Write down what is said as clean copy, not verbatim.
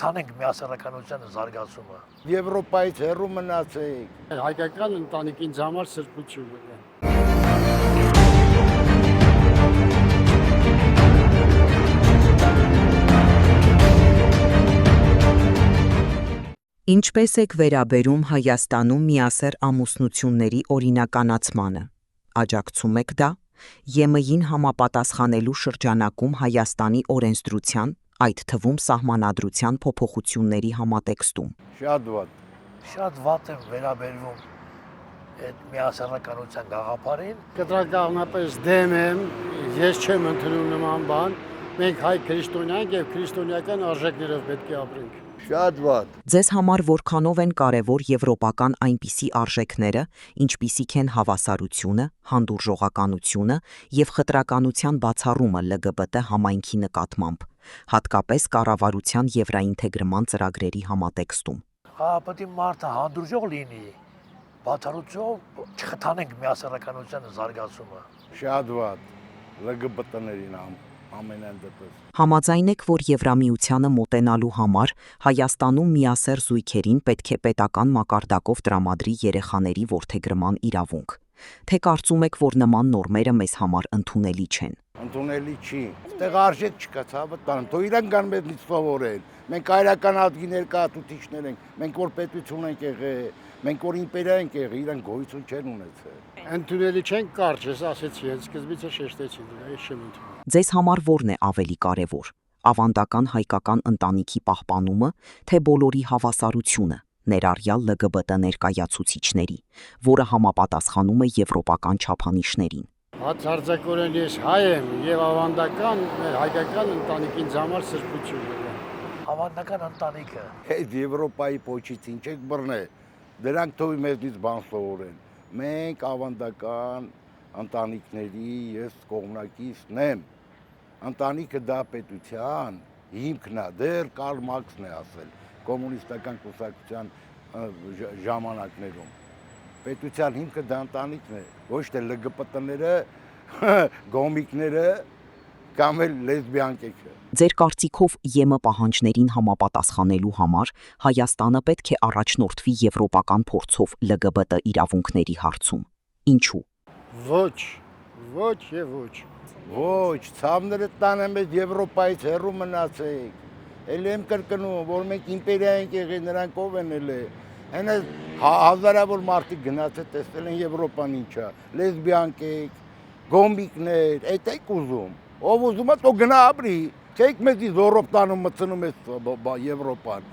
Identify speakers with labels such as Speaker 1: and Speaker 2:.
Speaker 1: չխթանենք միասեռականության զարգացումը։
Speaker 2: Եվրոպայից հեռու մնացեք։
Speaker 3: Հայկական ընտանիքին համար սրբություն է։
Speaker 4: Ինչպես եք վերաբերում Հայաստանում միասեռ ամուսնությունների օրինականացմանը։ Աջակցում եք դա, ԵՄ-ին համապատասխանելու շրջանակում Հայաստանի օրենսդրության, այդ թվում սահմանադրության փոփոխությունների համատեքստում։
Speaker 2: Շատ վատ։
Speaker 1: Շատ վատ եմ վերաբերվում այդ միասեռականության գաղափարին։
Speaker 3: Կտրականապես դեմ եմ, ես չեմ ընդունում նման բան։ Մենք հայ քրիստոնյանք եւ քրիստոնեական արժեքներով պետք է ապրենք։
Speaker 2: Շատ վատ։
Speaker 4: Ձեզ համար որքանով են կարևոր եվրոպական այնպիսի արժեքները, ինչպիսիք են հավասարությունը, հանդուրժողականությունը եւ խտրականության բացառումը ԼԳԲՏ համայնքի նկատմամբ, հատկապես կառավարության եվրաինտեգրման ծրագրերի համատեքստում։
Speaker 1: Պետք է մարդը հանդուրժող լինի, բացառությամբ չխթանենք միասեռականության զարգացումը։
Speaker 2: Շատ վատ։ ԼԳԲՏ-ներին ամենայն դեպս։
Speaker 4: Համաձայն եք, որ Եվրամիությանը մոտենալու համար Հայաստանում միասեռ զույգերին պետք է պետական մակարդակով տրամադրի երեխաների որդեգրման իրավունք, թե կարծում եք, որ նման նորմերը մեզ համար ընդունելի չեն։
Speaker 2: Ընդունելի չի։ Այդտեղ արժեք չկա, ցավը տան։ Թող իրենք կան մեզնից սովորեն։ Մենք հայրական ազգի ներկայացուցիչներ ենք։ Մենք որ պետություն ենք եղել, մենք որ իմպերիա ենք եղել, իրենք գոյություն չեն ունեցել։
Speaker 3: Ընդունելի չեն կարճ, ես ասեցի, հենց սկզբից է շեշտեցի դրա, ես չեմ ընդունում։
Speaker 4: Ձեզ համար ո՞րն է ավելի կարևոր՝ ավանդական հայկական ընտանիքի պահպանումը, թե բոլորի հավասարությունը, ներառյալ ԼԳԲՏ ներկայացուցիչների, որը համապատասխանում է եվրոպական չափանիշներին։
Speaker 3: Հարձակորեն ես հայ եմ եւ ավանդական հայկական ընտանիքին համար սրբություն է։
Speaker 1: Ավանդական ընտանիքը
Speaker 2: Այդ Եվրոպայի փոչից ինչ եք բռնել։ Դրանք թող մեզնից բան սովորեն։ Մենք ավանդական ընտանիքների ես կողմնակիցն եմ։ Ընտանիքը դա պետության հիմքն է, դեռ Կարլ Մարքսն է ասել կոմունիստական կուսակցության ժամանակներում։ Պետության հիմքը դա ընտանիքն է, ոչ թե ԼԳԲՏ-ները, գոմիկները կամ էլ լեսբիանքերը։
Speaker 4: Ձեր կարծիքով ԵՄ պահանջներին համապատասխանելու համար Հայաստանը պետք է առաջնորդվի եվրոպական փորձով ԼԳԲՏ իրավունքների հարցում։ Ինչու։
Speaker 3: Ոչ եւ ոչ։
Speaker 2: Ոչ, ցավները տանը մեզ Եվրոպայից հեռու մնացեք։ Էլ եմ կրկնում, որ մենք իմպերիա ենք եղել, նրանք ով են ելել։ Հենց հազարավոր մարդիկ գնացել տեսել են Եվրոպան ինչա։ Լեսբիանքեր, գոմիկներ, այդ եք ուզում։ Ով ուզում է, թող գնա ապրի։ Չեք մեզի զորով տանում մտցնում է Եվրոպան։